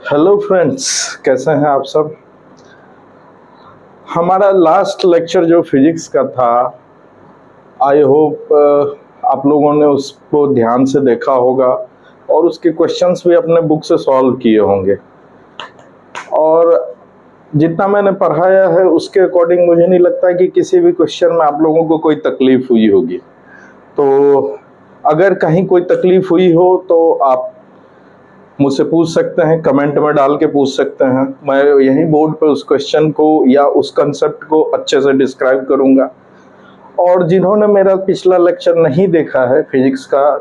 Hello friends, कैसे हैं आप सब। हमारा लास्ट लेक्चर जो फिजिक्स का था, आई होप आप लोगों ने उसको ध्यान से देखा होगा और उसके क्वेश्चंस भी अपने बुक से सॉल्व किए होंगे। और जितना मैंने पढ़ाया है उसके अकॉर्डिंग मुझे नहीं लगता कि किसी भी क्वेश्चन में आप लोगों को कोई तकलीफ हुई होगी। तो अगर कहीं कोई तकलीफ हुई हो तो आप मुझसे पूछ सकते हैं, कमेंट में डाल के पूछ सकते हैं। मैं यहीं बोर्ड पे उस क्वेश्चन को या उस कंसेप्ट को अच्छे से डिस्क्राइब करूंगा। और जिन्होंने मेरा पिछला लेक्चर नहीं देखा है फिजिक्स का,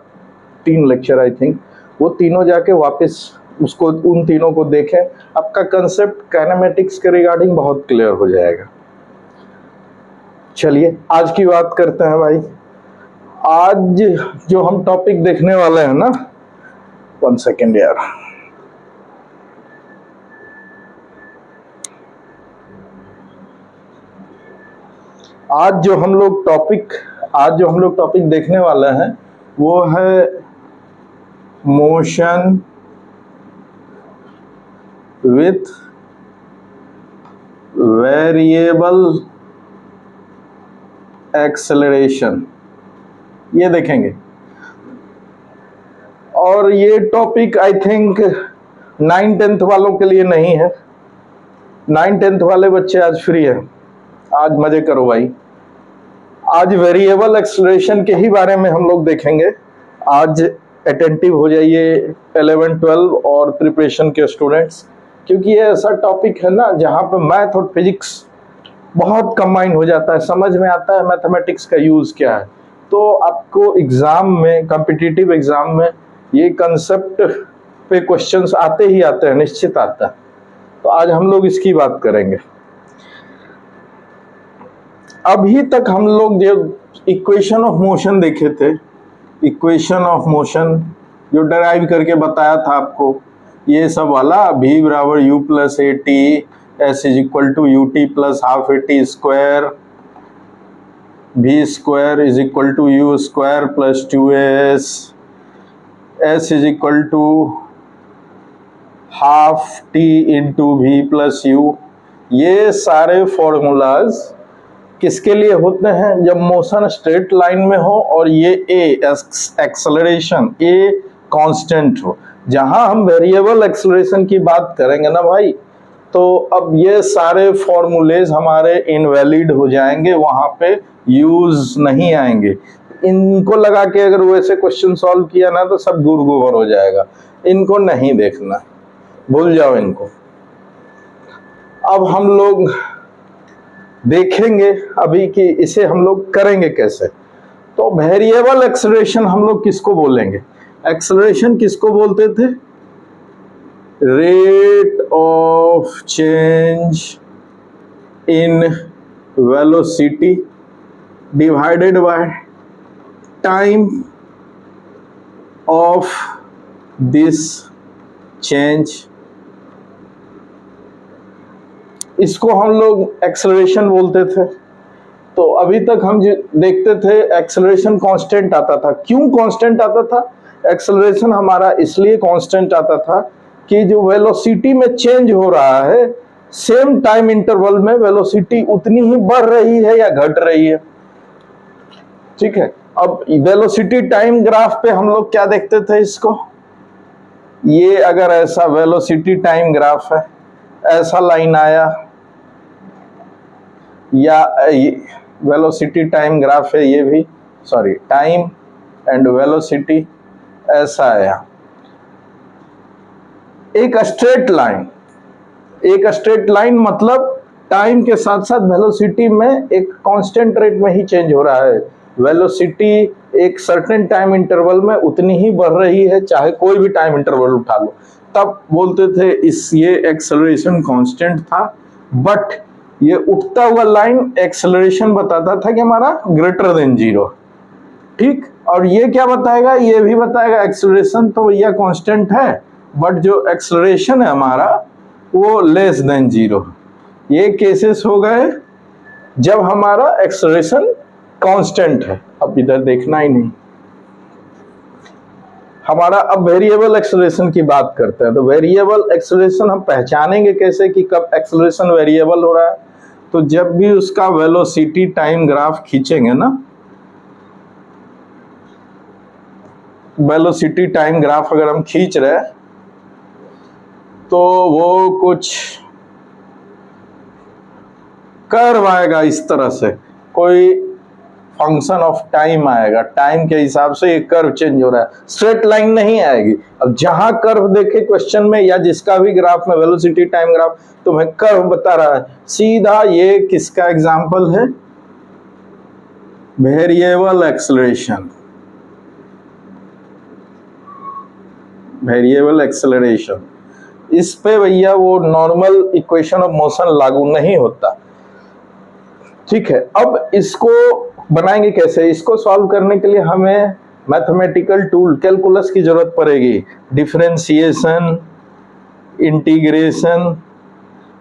3 लेक्चर आई थिंक, वो तीनों जाके वापस उसको उन तीनों को देखें। आपका कंसेप्ट काइनेमेटिक्स के रिगार्डिंग बहुत क्लियर हो जाएगा। चलिए आज की बात करते हैं भाई। आज जो हम टॉपिक देखने वाले हैं ना, 1 सेकेंड यार, आज जो हम लोग टॉपिक देखने वाले हैं वो है मोशन विथ वेरिएबल एक्सेलरेशन, ये देखेंगे। और ये टॉपिक आई थिंक 9-10 वालों के लिए नहीं है। 9-10 वाले बच्चे आज फ्री हैं, आज मजे करो भाई। आज वेरिएबल एक्सेलरेशन के ही बारे में हम लोग देखेंगे। आज अटेंटिव हो जाइए 11-12 और प्रिपरेशन के स्टूडेंट्स, क्योंकि ये ऐसा टॉपिक है ना जहाँ पे मैथ और फिजिक्स बहुत कंबाइन हो जाता है, समझ में आता है मैथमेटिक्स का यूज क्या है। तो आपको एग्जाम में, कॉम्पिटिटिव एग्जाम में ये कंसेप्ट पे क्वेश्चंस आते ही आते हैं, निश्चित आता है। तो आज हम लोग इसकी बात करेंगे। अभी तक हम लोग जो इक्वेशन ऑफ मोशन देखे थे, इक्वेशन ऑफ मोशन जो डराइव करके बताया था आपको, ये सब वाला v बराबर u plus a t, s is equal to u t plus half a t square, v square is equal to u square plus 2s, s is equal to half t into v plus u. ये सारे formulas किसके लिए होते हैं? जब motion straight line में हो और ये ए एक्सेलरेशन, ए कांस्टेंट हो। जहां हम वेरिएबल एक्सेलरेशन की बात करेंगे ना भाई, तो अब ये सारे फॉर्मूलेज हमारे इनवैलिड हो जाएंगे, वहां पे यूज नहीं आएंगे। इनको लगा के अगर वैसे क्वेश्चन सॉल्व किया ना तो सब गुर गोबर हो जाएगा। इनको नहीं देखना, भूल जाओ इनको। अब हम लोग देखेंगे अभी कि इसे हम लोग करेंगे कैसे। तो वेरिएबल एक्सेलरेशन हम लोग किसको बोलेंगे? एक्सेलरेशन किसको बोलते थे? Rate of change in velocity divided by time of this change, इसको हम लोग एक्सेलरेशन बोलते थे। तो अभी तक हम देखते थे एक्सेलरेशन कांस्टेंट आता था। क्यों कांस्टेंट आता था? एक्सेलरेशन हमारा इसलिए कांस्टेंट आता था कि जो वेलोसिटी में चेंज हो रहा है, सेम टाइम इंटरवल में वेलोसिटी उतनी ही बढ़ रही है या घट रही है। ठीक है, अब वेलोसिटी टाइम ग्राफ पे हम लोग क्या देखते थे इसको? ये अगर ऐसा वेलोसिटी टाइम ग्राफ है, ऐसा लाइन आया, या वेलोसिटी टाइम ग्राफ है ये भी, सॉरी, टाइम एंड वेलोसिटी ऐसा आया, एक स्ट्रेट लाइन मतलब टाइम के साथ साथ वेलोसिटी में एक कांस्टेंट रेट में ही चेंज हो रहा है। वेलोसिटी एक सर्टेन टाइम इंटरवल में उतनी ही बढ़ रही है, चाहे कोई भी टाइम इंटरवल उठा लो। तब बोलते थे ये एक्सेलरेशन कांस्टेंट था। बट ये उठता हुआ लाइन एक्सेलरेशन बताता था कि हमारा ग्रेटर देन 0। ठीक, और ये क्या बताएगा? ये भी बताएगा एक्सेलरेशन तो भैया कांस्टेंट है, बट जो एक्सेलरेशन है हमारा वो लेस देन 0। ये केसेस हो गए जब हमारा एक्सेलरेशन कांस्टेंट है। अब इधर देखना ही नहीं, हमारा अब वेरिएबल एक्सेलरेशन की बात करते हैं। तो वेरिएबल एक्सेलरेशन हम पहचानेंगे कैसे कि कब एक्सेलरेशन वेरिएबल हो रहा है? तो जब भी उसका वेलोसिटी टाइम ग्राफ खींचेंगे ना, वेलोसिटी टाइम ग्राफ अगर हम खींच रहे हैं तो वो कुछ कर्व आएगा इस तरह से, कोई फंक्शन ऑफ टाइम आएगा, टाइम के हिसाब से ये कर्व चेंज हो रहा है, स्ट्रेट लाइन नहीं आएगी। अब जहां कर्व देखे क्वेश्चन में या जिसका भी ग्राफ में वेलोसिटी टाइम ग्राफ तुम्हें कर्व बता रहा है, सीधा ये किसका एग्जांपल है? Variable acceleration. वेरिएबल एक्सेलरेशन, इस पे भैया वो नॉर्मल इक्वेशन ऑफ मोशन लागू नहीं होता। ठीक है, अब इसको बनाएंगे कैसे? इसको सॉल्व करने के लिए हमें मैथमेटिकल टूल कैलकुलस की जरूरत पड़ेगी। डिफरेंशिएशन, इंटीग्रेशन,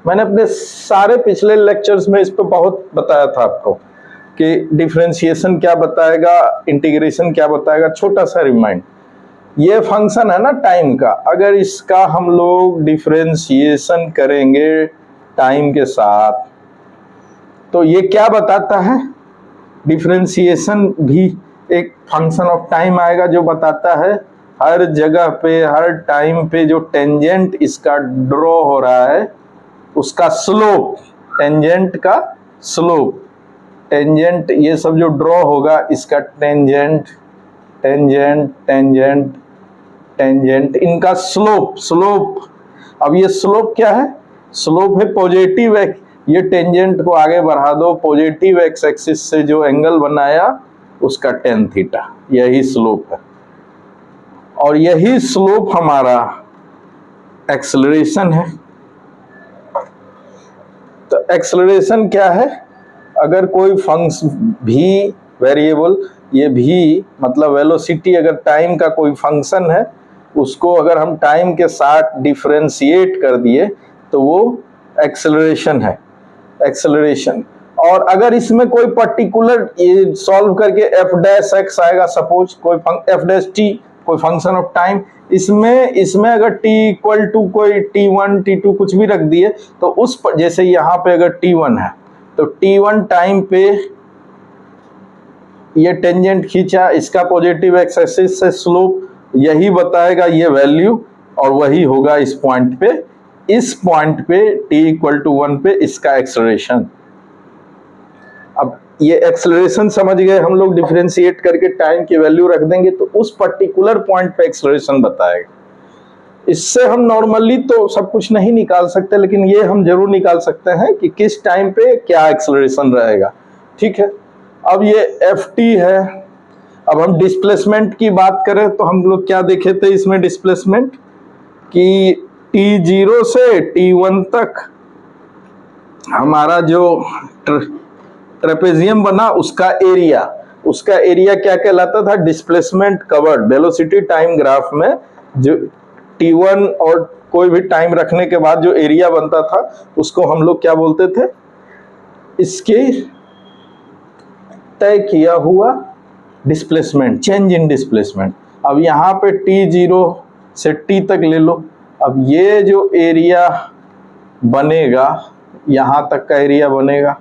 मैंने अपने सारे पिछले लेक्चर्स में इस पे बहुत बताया था आपको कि डिफरेंशिएशन क्या बताएगा, इंटीग्रेशन क्या बताएगा। छोटा सा रिमाइंड, ये फंक्शन है ना टाइम का, अगर इसका हम लोग डिफरेंशिएशन करेंगे टाइम के साथ तो ये क्या बताता है? डिफरेंशिएशन भी एक फंक्शन ऑफ टाइम आएगा जो बताता है हर जगह पे, हर टाइम पे जो टेंजेंट इसका ड्रॉ हो रहा है उसका स्लोप, टेंजेंट का स्लोप, टेंजेंट ये सब जो ड्रॉ होगा इसका टेंजेंट, टेंजेंट, टेंजेंट, टेंजेंट, इनका स्लोप, स्लोप। अब ये स्लोप क्या है? स्लोप है पॉजिटिव एक्स, ये टेंजेंट को आगे बढ़ा दो, पॉजिटिव एक्स एक्सिस से जो एंगल बनाया उसका tan थीटा, यही स्लोप है। और यही स्लोप हमारा एक्सेलरेशन है। तो एक्सेलरेशन क्या है? अगर कोई फंक्शन भी वेरिएबल, ये भी मतलब वेलोसिटी अगर टाइम का कोई फंक्शन है, उसको अगर हम टाइम के साथ डिफरेंशिएट कर दिए तो वो एक्सेलरेशन है, एक्सेलरेशन। और अगर इसमें कोई पर्टिकुलर ये सॉल्व करके एफ डैश एक्स आएगा, सपोज कोई एफ डैश टी कोई फंक्शन ऑफ टाइम, इसमें अगर t इक्वल टू कोई t1 t2 कुछ भी रख दिए तो उस पर, जैसे यहाँ पे अगर t1 है तो t1 टाइम पे ये टेंजेंट खींचा, इसका पॉजिटिव एक्स एक्सिस से स्लोप यही बताएगा ये वैल्यू, और वही होगा इस पॉइंट पे, इस पॉइंट पे t इक्वल टू 1 पे इसका एक्सेलरेशन। अब ये एक्सेलरेशन समझ गए हम लोग, डिफरेंशिएट करके टाइम की वैल्यू रख देंगे तो उस पर्टिकुलर पॉइंट पे एक्सेलरेशन बताएगा। इससे हम नॉर्मली तो सब कुछ नहीं निकाल सकते, लेकिन ये हम जरूर निकाल सकते हैं कि किस टाइम पे क्या एक्सेलरेशन रहेगा। ठीक है, अब ये ft है। अब हम डिस्प्लेसमेंट की बात करें तो हम लोग क्या देखे थे इसमें डिस्प्लेसमेंट, कि t0 से t1 तक हमारा जो ट्रेपेजियम बना उसका एरिया क्या कहलाता था? Displacement covered. Velocity time graph में जो t1 और कोई भी टाइम रखने के बाद जो एरिया बनता था उसको हम लोग क्या बोलते थे? इसके तय किया हुआ डिस्प्लेसमेंट, चेंज इन डिस्प्लेसमेंट। अब यहाँ पे t0 से t तक ले लो, अब ये जो एरिया बनेगा, यहाँ तक का एरिया बनेगा,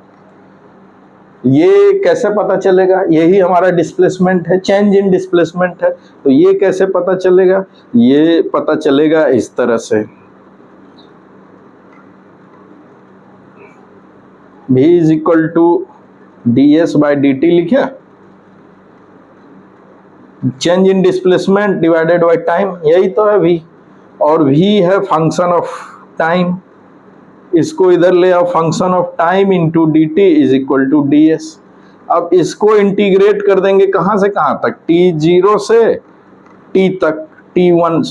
ये कैसे पता चलेगा? यही हमारा डिस्प्लेसमेंट है, चेंज इन डिस्प्लेसमेंट है। तो ये कैसे पता चलेगा? ये पता चलेगा इस तरह से, v is equal to ds by dt लिखे, change in displacement divided by time, यही तो है v। और v है फंक्शन ऑफ टाइम, इसको इधर ले आओ, function of time into dt is equal to ds। अब इसको इंटीग्रेट कर देंगे कहां से कहां तक? t0 से t तक, t1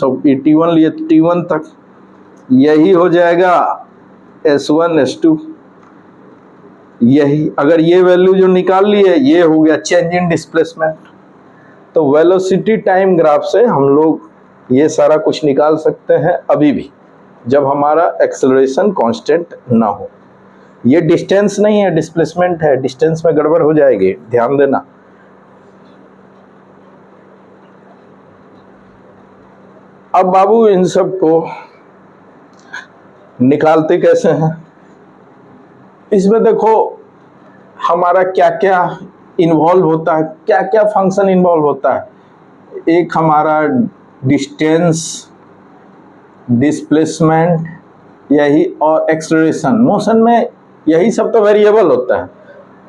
t1 लिए t1 तक, यही हो जाएगा s1 s2। यही अगर ये वैल्यू जो निकाल ली है ये हो गया चेंज इन डिस्प्लेसमेंट। तो वेलोसिटी टाइम ग्राफ से हम लोग ये सारा कुछ निकाल सकते हैं अभी भी, जब हमारा एक्सेलरेशन कांस्टेंट ना हो। ये डिस्टेंस नहीं है, डिस्प्लेसमेंट है, डिस्टेंस में गड़बड़ हो जाएगी, ध्यान देना। अब बाबू इन सब को निकालते कैसे हैं? इसमें देखो हमारा क्या क्या इन्वॉल्व होता है, क्या क्या फंक्शन इन्वॉल्व होता है। एक हमारा डिस्टेंस, डिस्प्लेसमेंट, यही और एक्सेलरेशन, मोशन में यही सब तो वेरिएबल होता है।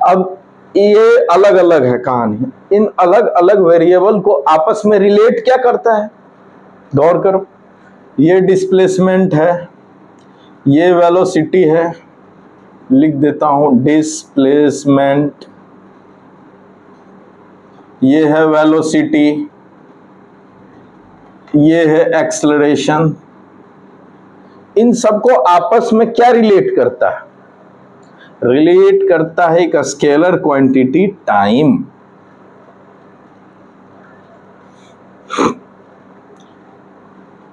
अब ये अलग अलग है कहानी। इन अलग अलग वेरिएबल को आपस में रिलेट क्या करता है, गौर करो। ये डिस्प्लेसमेंट है, ये वेलोसिटी है, लिख देता हूं डिस्प्लेसमेंट, ये है वेलोसिटी, ये है एक्सेलरेशन। इन सबको आपस में क्या रिलेट करता है? रिलेट करता है एक scalar quantity time.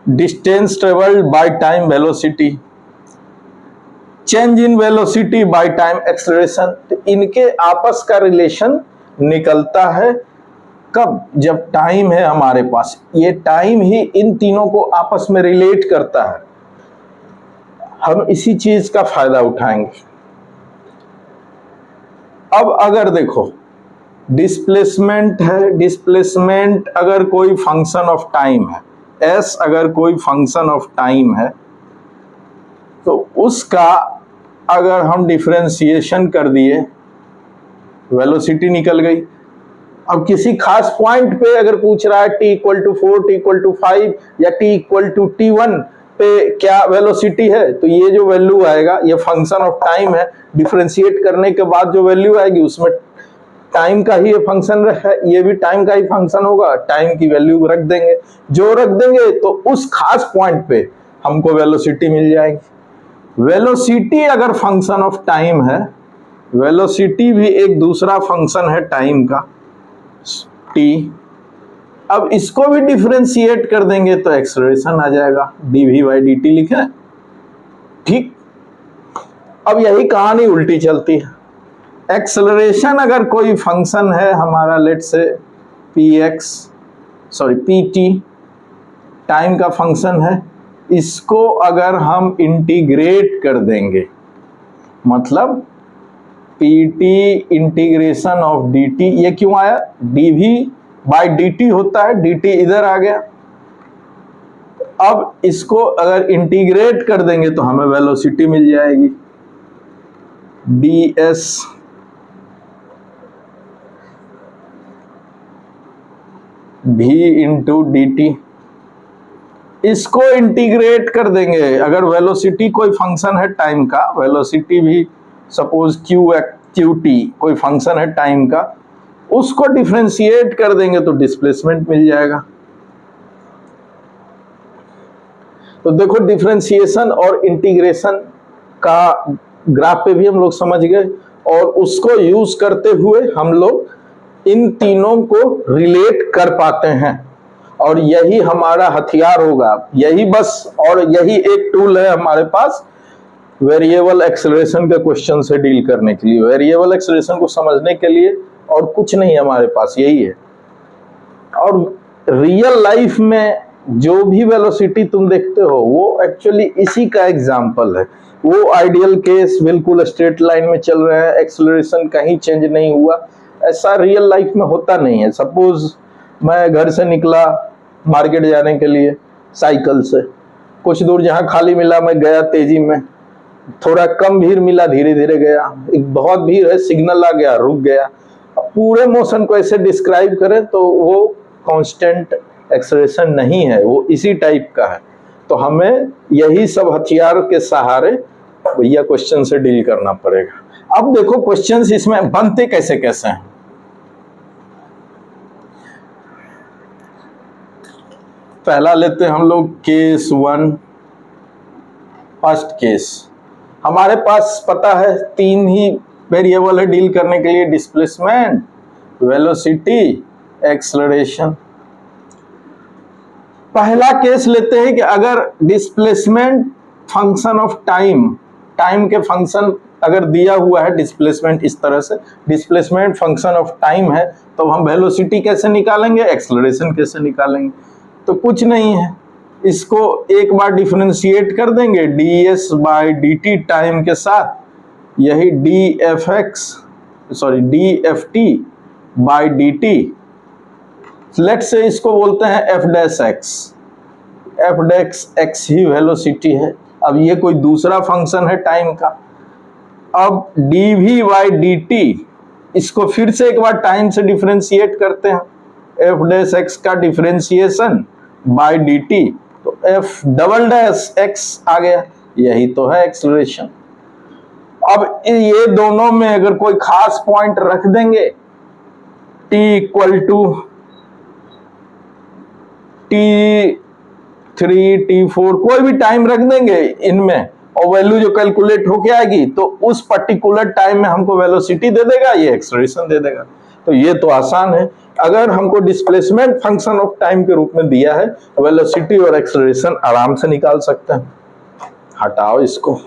Distance travelled by time velocity, change in velocity by time acceleration. तो इनके आपस का रिलेशन निकलता है कब? जब टाइम है हमारे पास। ये टाइम ही इन तीनों को आपस में रिलेट करता है। हम इसी चीज का फायदा उठाएंगे। अब अगर देखो डिस्प्लेसमेंट है, डिस्प्लेसमेंट अगर कोई फंक्शन ऑफ टाइम है, एस अगर कोई फंक्शन ऑफ टाइम है, तो उसका अगर हम डिफरेंशिएशन कर दिए, वेलोसिटी निकल गई। अब किसी खास पॉइंट पे अगर पूछ रहा है t=4, t=5 या t=t1 पे क्या वेलोसिटी है, तो ये जो वैल्यू आएगा ये फंक्शन ऑफ टाइम है। डिफरेंशिएट करने के बाद जो वैल्यू आएगी उसमें टाइम का ही ये फंक्शन है, ये भी टाइम का ही फंक्शन होगा। टाइम की वैल्यू रख देंगे, जो रख देंगे तो उस खास पॉइंट पे हमको वेलोसिटी मिल जाएगी। वेलोसिटी अगर फंक्शन ऑफ टाइम है, वेलोसिटी भी एक दूसरा फंक्शन है टाइम का, t। अब इसको भी डिफरेंशिएट कर देंगे तो एक्सेलरेशन आ जाएगा, dv/dt लिखे, ठीक। अब यही कहानी उल्टी चलती है। एक्सेलरेशन अगर कोई फंक्शन है हमारा, लेट से pt टाइम का फंक्शन है, इसको अगर हम इंटीग्रेट कर देंगे, मतलब pt इंटीग्रेशन ऑफ dt, ये क्यों आया? dv/dt होता है, dt इधर आ गया। अब इसको अगर इंटीग्रेट कर देंगे तो हमें वेलोसिटी मिल जाएगी, ds v इंटू dt। इसको इंटीग्रेट कर देंगे, अगर वेलोसिटी कोई फंक्शन है टाइम का, वेलोसिटी भी सपोज qt कोई फंक्शन है टाइम का, उसको डिफरेंशिएट कर देंगे तो डिस्प्लेसमेंट मिल जाएगा। तो देखो डिफरेंशिएशन और इंटीग्रेशन का ग्राफ पे भी हम लोग समझ गए, और उसको यूज करते हुए हम लोग इन तीनों को रिलेट कर पाते हैं, और यही हमारा हथियार होगा, यही बस, और यही एक टूल है हमारे पास वेरिएबल एक्सेलरेशन के क्वेश्चन से डील करने के लिए। वेरिएबल एक्सेलरेशन को समझने के लिए और कुछ नहीं हमारे पास, यही है। और रियल लाइफ में जो भी वेलोसिटी तुम देखते हो वो एक्चुअली इसी का एग्जाम्पल है। वो आइडियल केस बिल्कुल स्ट्रेट लाइन में चल रहा है, एक्सेलरेशन कहीं चेंज नहीं हुआ, ऐसा रियल लाइफ में होता नहीं है। सपोज मैं घर से निकला मार्केट जाने के लिए साइकिल से, कुछ दूर जहाँ खाली मिला मैं गया तेजी में, थोड़ा कम भीड़ मिला धीरे धीरे गया, एक बहुत भीड़ है सिग्नल आ गया रुक गया। पूरे मोशन को ऐसे डिस्क्राइब करें तो वो कांस्टेंट एक्सेलरेशन नहीं है, वो इसी टाइप का है। तो हमें यही सब हथियार के सहारे भैया क्वेश्चन से डील करना पड़ेगा। अब देखो क्वेश्चंस इसमें बनते कैसे कैसे हैं। पहला लेते हैं हम लोग केस 1। फर्स्ट केस हमारे पास पता है 3 ही वेरिएबल है डील करने के लिए, डिस्प्लेसमेंट, वेलोसिटी, एक्सेलरेशन। पहला केस लेते हैं कि अगर displacement function of time, time के फंक्शन अगर दिया हुआ है डिस्प्लेसमेंट इस तरह से, डिस्प्लेसमेंट फंक्शन ऑफ टाइम है, तो हम वेलोसिटी कैसे निकालेंगे, एक्सेलरेशन कैसे निकालेंगे? तो कुछ नहीं है, इसको एक बार डिफरेंशिएट कर देंगे ds बाई dt टाइम के साथ, यही dft बाई dt, लेट से इसको बोलते हैं f डैश x ही वेलोसिटी है। अब ये कोई दूसरा फंक्शन है टाइम का। अब dv बाई dt, इसको फिर से एक बार टाइम से डिफरेंशिएट करते हैं, f डैश x का डिफरेंशिएशन बाई dt, तो f डबल डैश x आ गया, यही तो है एक्सेलरेशन। अब ये दोनों में अगर कोई खास पॉइंट रख देंगे, t equal to t3 t4 कोई भी टाइम रख देंगे इनमें, और वैल्यू जो कैलकुलेट होके आएगी तो उस पर्टिकुलर टाइम में हमको वेलोसिटी दे देगा, ये एक्सेलरेशन दे देगा। तो ये तो आसान है। अगर हमको डिस्प्लेसमेंट फंक्शन ऑफ टाइम के रूप में दिया है, वेलोसिटी और एक्सेलरेशन आराम से निकाल सकते हैं। हटाओ इसको।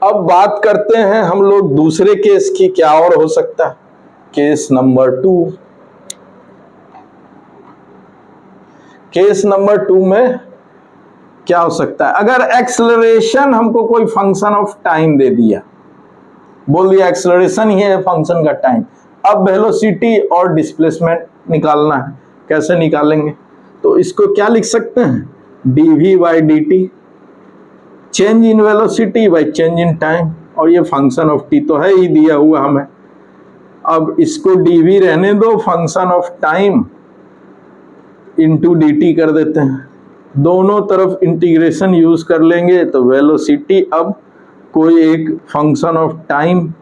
अब बात करते हैं हम लोग दूसरे केस की, क्या और हो सकता है। Case number 2। केस नंबर 2 में क्या हो सकता है, अगर एक्सेलरेशन हमको कोई फंक्शन ऑफ टाइम दे दिया, बोल दिया एक्सेलरेशन ही है फंक्शन का टाइम, अब वेलोसिटी और डिस्प्लेसमेंट निकालना है। कैसे निकालेंगे, तो इसको क्या लिख सकते हैं, dv by dt, change in velocity by change in time, और ये फंक्शन ऑफ t तो है ही दिया हुआ हमें। अब इसको dv रहने दो, function of time into dt कर देते हैं, दोनों तरफ इंटीग्रेशन यूज कर लेंगे, तो वेलोसिटी अब कोई एक फंक्शन ऑफ टाइम,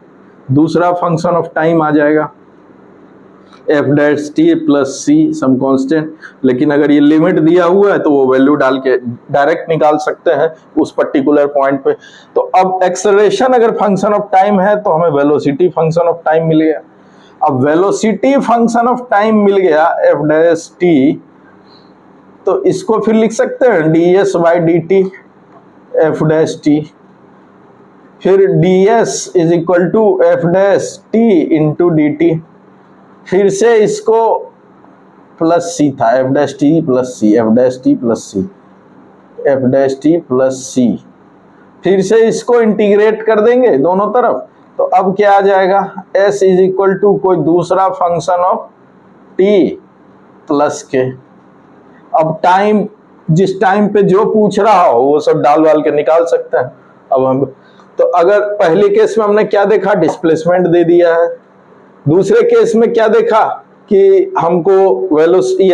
दूसरा फंक्शन ऑफ टाइम आ जाएगा, एफ डैश टी प्लस सी सम कांस्टेंट। लेकिन अगर ये लिमिट दिया हुआ है तो वो वैल्यू डाल के डायरेक्ट निकाल सकते हैं उस पर्टिकुलर पॉइंट पे। तो अब एक्सेलरेशन अगर फंक्शन ऑफ टाइम है तो हमें वेलोसिटी फंक्शन ऑफ टाइम मिल गया। अब वेलोसिटी फंक्शन ऑफ टाइम मिल गया एफ डैश टी, तो इसको फिर लिख सकते हैं ds by d t f dash t, फिर ds is equal to f dash t into d t, फिर से इसको प्लस सी था, f dash t plus c, f dash t plus c, f dash t plus c, फिर से इसको integrate कर देंगे दोनों तरफ, तो अब क्या आ जाएगा, s इज इक्वल टू कोई दूसरा फंक्शन ऑफ t प्लस के। अब टाइम, जिस टाइम पे जो पूछ रहा हो वो सब डाल वाल के निकाल सकते हैं। अब हम तो अगर पहले केस में हमने क्या देखा, डिस्प्लेसमेंट दे दिया है, दूसरे केस में क्या देखा कि हमको वेलोसिटी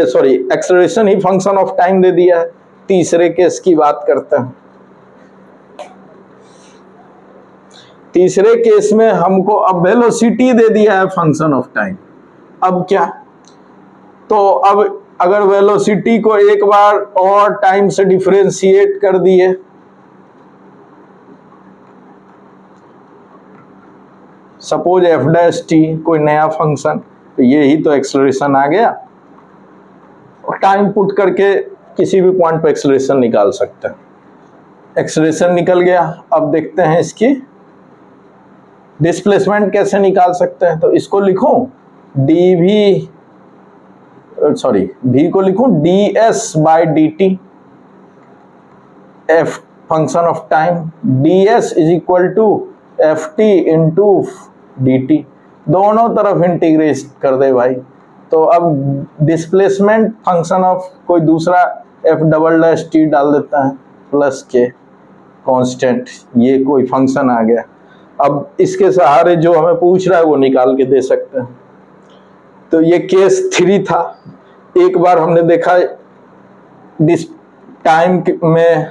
एक्सेलरेशन ही फंक्शन ऑफ टाइम दे दिया है। तीसरे केस की बात करते हैं। तीसरे केस में हमको अब वेलोसिटी दे दिया है फंक्शन ऑफ टाइम। अब क्या, तो अब अगर वेलोसिटी को एक बार और टाइम से डिफरेंशिएट कर दिए, सपोज एफ डैश टी कोई नया फंक्शन, तो ये ही तो एक्सेलरेशन आ गया, और टाइम पुट करके किसी भी पॉइंट पर एक्सेलरेशन निकाल सकते हैं। एक्सेलरेशन निकल गया। अब देखते हैं इसकी डिस्प्लेसमेंट कैसे निकाल सकते हैं। तो इसको लिखूं v को लिखूं ds by d t, f function of time, ds is equal to f t into d t, दोनों तरफ इंटीग्रेट कर दे भाई। तो अब डिस्प्लेसमेंट फंक्शन ऑफ कोई दूसरा एफ डबल डैश टी डाल देता है प्लस के कांस्टेंट, ये कोई फंक्शन आ गया। अब इसके सहारे जो हमें पूछ रहा है वो निकाल के दे सकते हैं। तो ये केस 3 था। एक बार हमने देखा टाइम में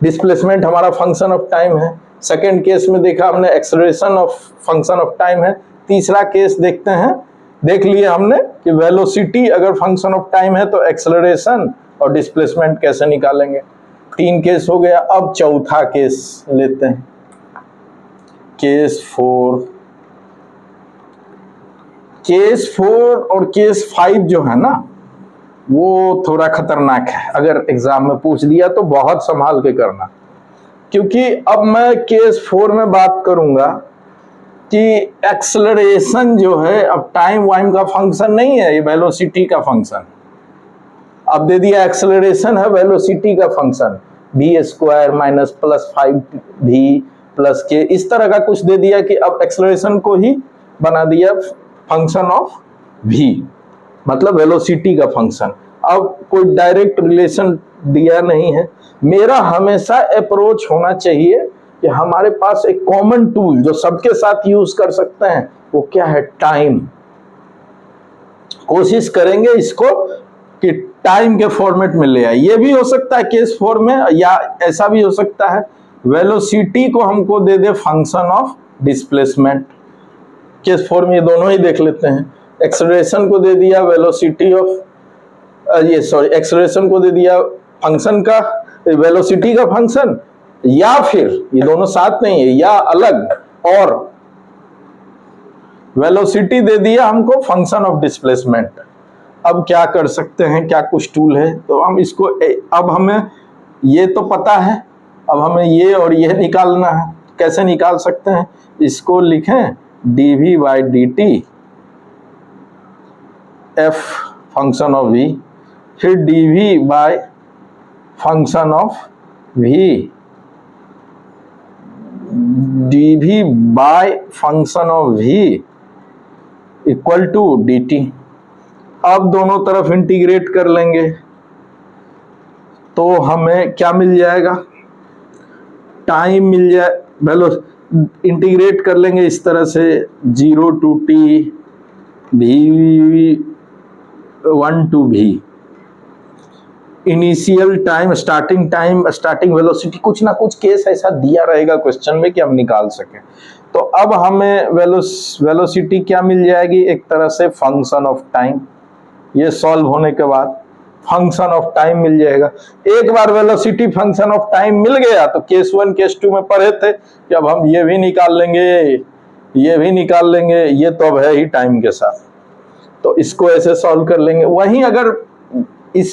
डिस्प्लेसमेंट हमारा फंक्शन ऑफ टाइम है, सेकेंड केस में देखा हमने acceleration of function of time है। तीसरा केस देखते हैं, देख लिए हमने कि वेलोसिटी अगर फंक्शन ऑफ टाइम है तो एक्सेलरेशन और डिस्प्लेसमेंट कैसे निकालेंगे। 3 केस हो गया। अब चौथा केस लेते हैं, केस 4। केस 4 और केस 5 जो है ना, वो थोड़ा खतरनाक है। अगर एग्जाम में पूछ दिया तो बहुत संभाल के करना, क्योंकि अब मैं केस 4 में बात करूंगा कि एक्सेलरेशन जो है अब टाइम वाइम का फंक्शन नहीं है, ये वेलोसिटी का फंक्शन। अब दे दिया एक्सेलरेशन है वेलोसिटी का function v² minus plus 5v plus के, इस तरह का कुछ दे दिया कि अब एक्सेलरेशन को ही बना दिया फंक्शन ऑफ v, मतलब वेलोसिटी का फंक्शन। अब कोई डायरेक्ट रिलेशन दिया नहीं है। मेरा हमेशा अप्रोच होना चाहिए कि हमारे पास एक कॉमन टूल जो सबके साथ यूज कर सकते हैं, वो क्या है, टाइम। कोशिश करेंगे इसको कि टाइम के फॉर्मेट में ले आए। ये भी हो सकता है केस फॉर्म में, या ऐसा भी हो सकता है वेलोसिटी को हमको दे दे function of displacement. Case form ये दोनों ही देख लेते हैं। एक्सेलरेशन को दे दिया वेलोसिटी ऑफ एक्सेलरेशन को दे दिया फंक्शन का वेलोसिटी का फंक्शन, या फिर ये दोनों साथ नहीं है, या अलग, और वेलोसिटी दे दिया हमको फंक्शन ऑफ डिस्प्लेसमेंट। अब क्या कर सकते हैं, क्या कुछ टूल है, तो हम इसको अब हमें ये तो पता है, अब हमें ये और ये निकालना है। कैसे निकाल सकते हैं, इसको लिखें dv/dt f function of v, फिर dv by function of v, dv by function of v equal to dt। अब दोनों तरफ इंटीग्रेट कर लेंगे तो हमें क्या मिल जाएगा, टाइम मिल जाए, इंटीग्रेट कर लेंगे इस तरह से 0 to t v1 to v, initial time, starting velocity, कुछ ना कुछ केस ऐसा दिया रहेगा क्वेश्चन में कि हम निकाल सकें। तो अब हमें वेलोसिटी क्या मिल जाएगी, एक तरह से फंक्शन ऑफ टाइम। ये सॉल्व होने के बाद फंक्शन ऑफ टाइम मिल जाएगा। एक बार वेलोसिटी फंक्शन ऑफ टाइम मिल गया तो केस 1 केस 2 में पढ़े थे कि अब हम ये भी निकाल लेंगे, ये भी निकाल लेंगे, ये तो अब है ही टाइम के साथ, तो इसको ऐसे सॉल्व कर लेंगे।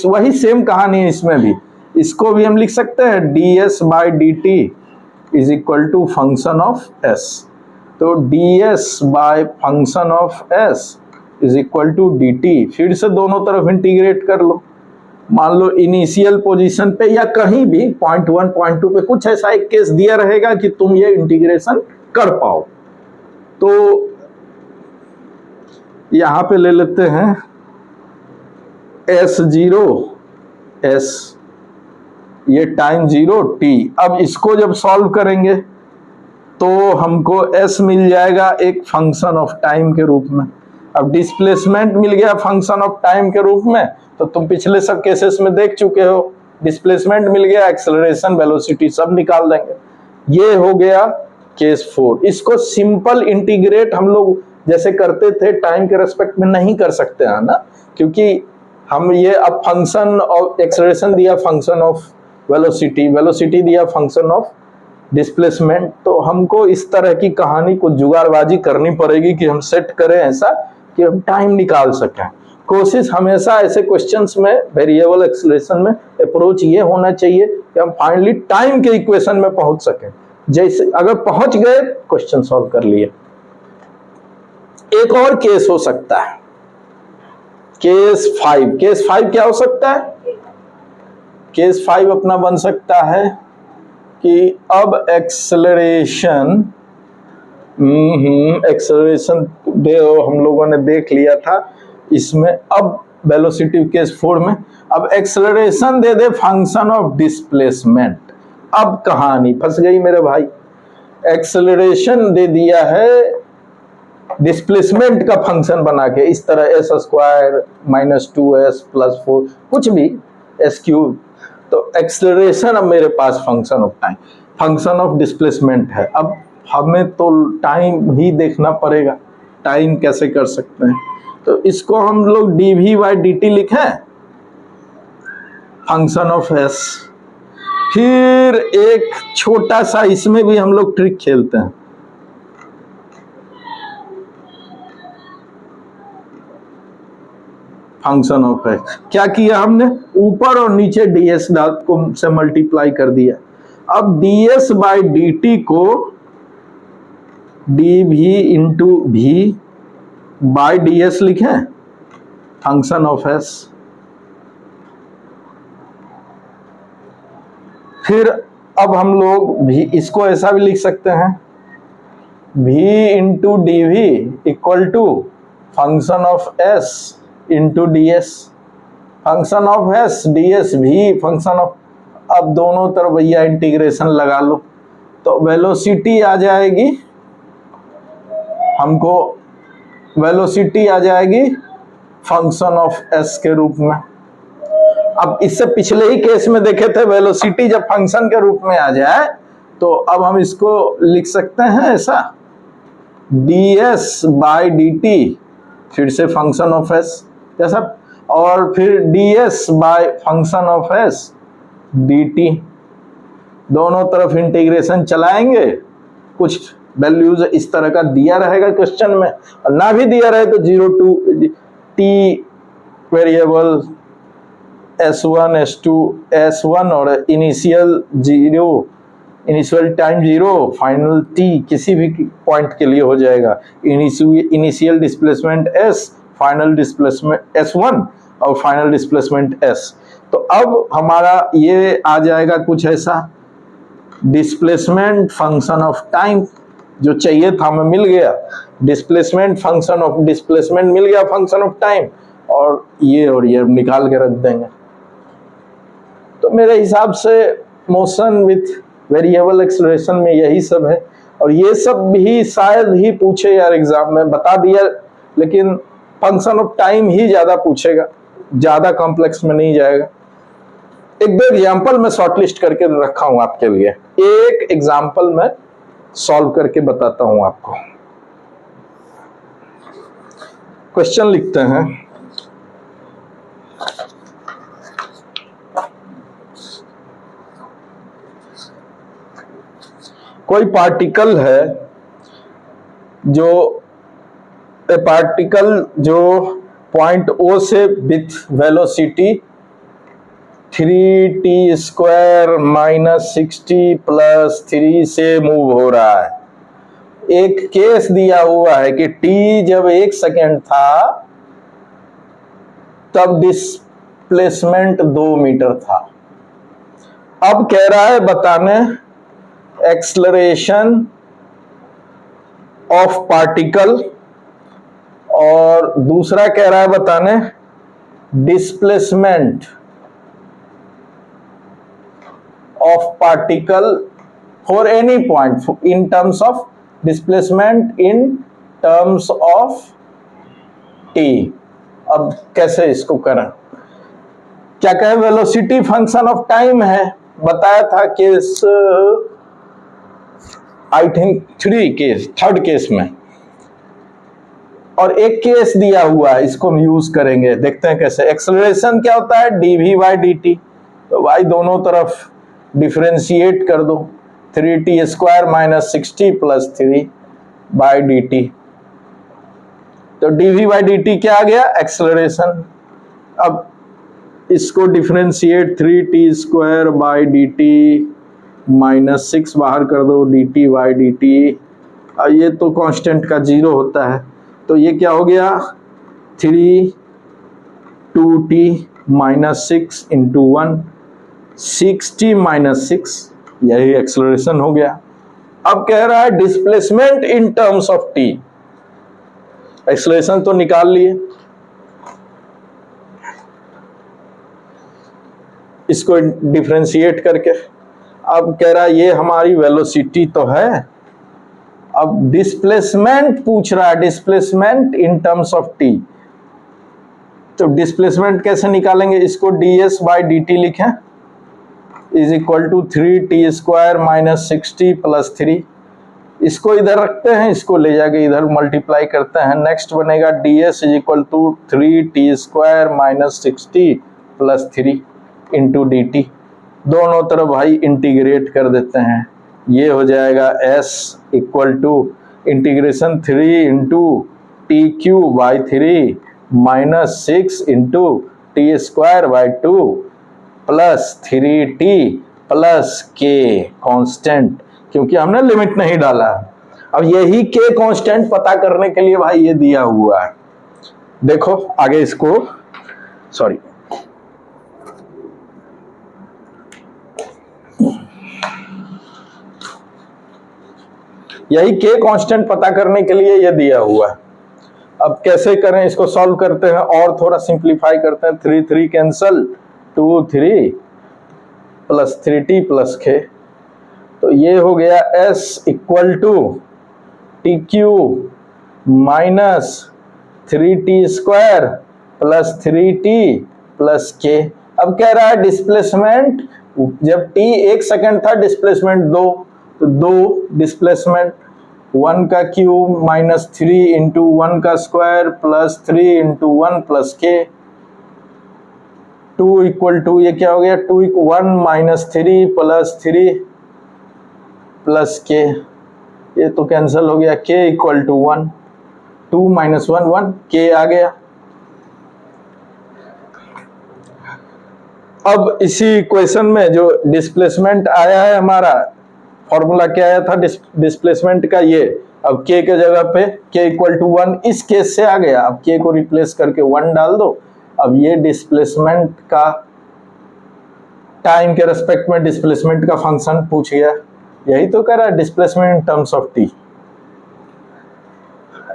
वही सेम कहानी है इसमें भी, इसको भी हम लिख सकते हैं ds/dt is equal to function of s। तो ds function of s is equal to dt, फिर से दोनों तरफ इंटीग्रेट कर लो। मान लो इनिशियल पोजीशन पे या कहीं भी पॉइंट 1 पॉइंट 2 पे कुछ ऐसा एक केस दिया रहेगा कि तुम ये इंटीग्रेशन कर पाओ, तो यहां पे ले लेते हैं s0 s, ये टाइम 0 t। अब इसको जब सॉल्व करेंगे तो हमको s मिल जाएगा एक फंक्शन ऑफ टाइम के रूप में। अब डिस्प्लेसमेंट मिल गया फंक्शन ऑफ टाइम के रूप में, तो तुम पिछले सब केसेस में देख चुके हो, डिस्प्लेसमेंट मिल गया, एक्सेलरेशन, वेलोसिटी सब निकाल देंगे। ये हो गया केस 4। इसको सिंपल इंटीग्रेट हम लोग जैसे करते थे टाइम के रेस्पेक्ट में नहीं कर सकते हैं ना, क्योंकि हम ये अब फंक्शन ऑफ एक्सेलरेशन दिया फंक्शन ऑफ वेलोसिटी, वेलोसिटी दिया फंक्शन ऑफ डिस्प्लेसमेंट, तो हमको इस तरह की कहानी को जुगाड़बाजी करनी पड़ेगी कि हम सेट करें ऐसा कि हम टाइम निकाल सकें। कोशिश हमेशा ऐसे क्वेश्चंस में वेरिएबल एक्सेलरेशन में अप्रोच ये होना चाहिए कि हम फाइनली टाइम के इक्वेशन में पहुंच सकें। जैसे अगर पहुंच गए क्वेश्चन सॉल्व कर लिए। एक और केस हो सकता है, केस 5। केस 5 क्या हो सकता है, केस 5 अपना बन सकता है कि अब एक्सेलरेशन हम लोगों ने देख लिया था इसमें। अब वेलोसिटी केस 4 में अब एक्सेलरेशन दे दे फंक्शन ऑफ डिस्प्लेसमेंट। अब कहानी फंस गई मेरे भाई। एक्सेलरेशन दे दिया है डिस्प्लेसमेंट का फंक्शन बना के, इस तरह s² माइनस 2s प्लस 4 कुछ भी s³। तो एक्सेलरेशन अब मेरे पास function of time, function of displacement है। अब हमें तो टाइम ही देखना पड़ेगा, टाइम कैसे कर सकते हैं, तो इसको हम लोग dv/dt लिखें फंक्शन ऑफ s। फिर एक छोटा सा इसमें भी हम लोग ट्रिक खेलते हैं। फंक्शन ऑफ x क्या किया हमने, ऊपर और नीचे ds को से मल्टीप्लाई कर दिया। अब ds/dt को dv/v/ds लिखें फंक्शन ऑफ s। फिर अब हम लोग भी इसको ऐसा भी लिख सकते हैं, v into d v equal to function of s into d s, function of s d s भी फंक्शन ऑफ, अब दोनों तरफ भैया इंटीग्रेशन लगा लो तो वेलोसिटी आ जाएगी, हमको वेलोसिटी आ जाएगी फंक्शन ऑफ s के रूप में। अब इससे पिछले ही केस में देखे थे वेलोसिटी जब फंक्शन के रूप में आ जाए तो अब हम इसको लिख सकते हैं ऐसा, ds बाई डी टी, फिर से फंक्शन ऑफ s जैसा, और फिर ds by function of s dt, दोनों तरफ इंटीग्रेशन चलाएंगे, कुछ वैल्यूज इस तरह का दिया रहेगा क्वेश्चन में, और ना भी दिया रहे तो 0 to t variable s1 s2 s1 और initial 0, initial time 0, final t किसी भी पॉइंट के लिए हो जाएगा, initial displacement s, final displacement s1 और फाइनल डिस्प्लेसमेंट s। तो अब हमारा ये आ जाएगा कुछ ऐसा, डिस्प्लेसमेंट फंक्शन ऑफ टाइम जो चाहिए था हमें मिल गया, डिस्प्लेसमेंट फंक्शन ऑफ डिस्प्लेसमेंट मिल गया फंक्शन ऑफ टाइम, और ये निकाल के रख देंगे। तो मेरे हिसाब से मोशन विथ वेरिएबल एक्सेलरेशन में यही सब है, और ये सब भी शायद ही पूछे यार एग्जाम में, बता दिया लेकिन फंक्शन ऑफ टाइम ही ज्यादा पूछेगा, ज्यादा कॉम्प्लेक्स में नहीं जाएगा। एक दो एग्जाम्पल मैं शॉर्टलिस्ट करके रखा हूं आपके लिए, एक एग्जाम्पल मैं सॉल्व करके बताता हूं आपको। क्वेश्चन लिखते हैं, कोई पार्टिकल है जो पार्टिकल जो पॉइंट O से with velocity 3t square minus 60 plus 3 से मूव हो रहा है। एक केस दिया हुआ है कि t जब 1 सेकेंड था तब डिस्प्लेसमेंट 2 मीटर था। अब कह रहा है बताने एक्सेलरेशन ऑफ पार्टिकल, और दूसरा कह रहा है बताने displacement of particle for any point in terms of displacement in terms of T. अब कैसे इसको करें, क्या कहे, वेलोसिटी फंक्शन ऑफ टाइम है, बताया था case I think third case में, और एक केस दिया हुआ है इसको हम यूज करेंगे, देखते हैं कैसे। एक्सेलरेशन क्या होता है, dv बाई डी टी, तो भाई दोनों तरफ डिफरेंशिएट कर दो, 3t square minus 60 plus 3 by d T, तो dv बाई डी टी क्या आ गया, एक्सेलरेशन। अब इसको differentiate 3t square by d T minus 6 बाहर कर दो, dt बाई डी टी, ये तो कांस्टेंट का 0 होता है, तो ये क्या हो गया 3 2t minus 6 into 1 6t minus 6, यही एक्सेलरेशन हो गया। अब कह रहा है displacement in terms of t, acceleration तो निकाल लिए, इसको डिफरेंशिएट करके। अब कह रहा है ये हमारी वेलोसिटी तो है, अब डिस्प्लेसमेंट पूछ रहा है, displacement in terms of t, तो डिस्प्लेसमेंट कैसे निकालेंगे, इसको ds बाई डी टी लिखें is equal to 3t square minus 60 plus 3, इसको इधर रखते हैं, इसको ले जाके इधर मल्टीप्लाई करते हैं, नेक्स्ट बनेगा ds is equal to 3t square minus 60 plus 3 into d t, दोनों तरफ भाई इंटीग्रेट कर देते हैं, ये हो जाएगा s equal to integration 3 into t cube by 3 minus 6 into t square by 2 plus 3t plus k constant, क्योंकि हमने लिमिट नहीं डाला। अब यही k कांस्टेंट पता करने के लिए भाई ये दिया हुआ है, देखो आगे इसको, सॉरी यही के कांस्टेंट पता करने के लिए ये दिया हुआ है। अब कैसे करें इसको, सॉल्व करते हैं और थोड़ा सिंप्लीफाई करते हैं। 3 3 cancel, 2 3 plus 3t plus k, तो ये हो गया s equal to t cube minus 3t square plus 3t plus k। अब कह रहा है डिस्प्लेसमेंट, जब t 1 सेकंड था डिस्प्लेसमेंट 2, तो 2 डिस्प्लेसमेंट 1 का क्यूब माइनस 3 इंटू 1 का square plus 3 into 1 plus k। 2 equal to ये क्या हो गया, 2 1 माइनस 3 प्लस 3 प्लस k, ये तो कैंसिल हो गया। k equal to 1, 2 minus 1 1, k आ गया। अब इसी क्वेश्चन में जो डिस्प्लेसमेंट आया है, हमारा फॉर्मूला क्या आया था डिस्प्लेसमेंट का, ये अब k के जगह पे k इक्वल टू 1 इस केस से आ गया। अब k को रिप्लेस करके 1 डाल दो। अब ये डिस्प्लेसमेंट का टाइम के रेस्पेक्ट में डिस्प्लेसमेंट का फंक्शन पूछ गया, यही तो कह रहा है displacement in terms of t।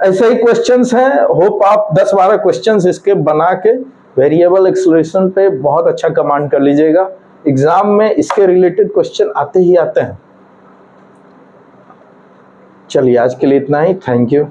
ऐसे ही क्वेश्चंस हैं, होप आप 10-12 क्वेश्चंस इसके बना के वेरिएबल एक्सेलरेशन पे बहुत अच्छा कमांड कर लीजिएगा। एग्जाम में इसके रिलेटेड क्वेश्चन आते ही आते हैं। चलिए आज के लिए इतना ही, थैंक यू।